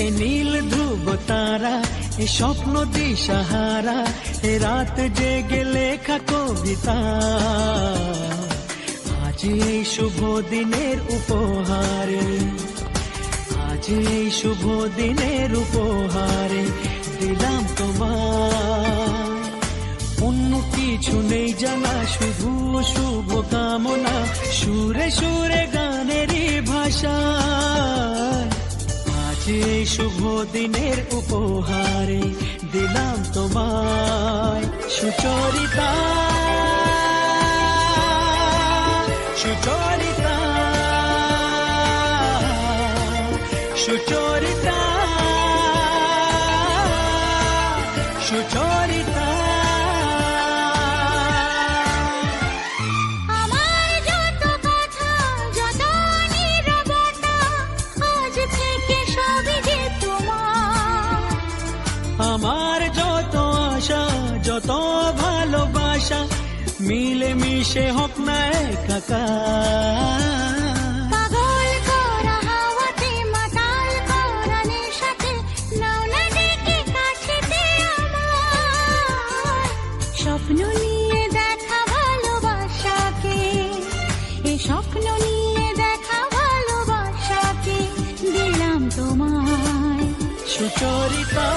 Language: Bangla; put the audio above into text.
এ নীল ধ্রুব তারা, এ স্বপ্ন দিশাহারা, এ রাত জেগে লেখা কবিতা। আজ এই শুভ দিনের উপহারে, আজ এই শুভ দিনের উপহারে দিলাম তোমায় অন্য কিছু নেই জানা, শুধু শুভ কামনা, সুরে সুরে গানেরই ভাষা। আজ এই শুভ দিনের উপহারে দিলাম তোমায় সুচরিতা, সুচরিতা, সুচরিতা, সুচরিতা। আমার যত কথা, যত নীরবতা, আজ থেকে সবই যে তোমার। আমার যত আশা, যত ভালোবাসা, মিলে মিশে হোক না একাকার। পাগল করা হাওয়াতে, মাতাল করা নেশাতে, নাও না ডেকে কাছেতে আমার। স্বপ্ন নিয়ে দেখা ভালোবাসাকে, এ স্বপ্ন নিয়ে দেখা ভালোবাসাকে দিলাম তোমায় সুচরিতা।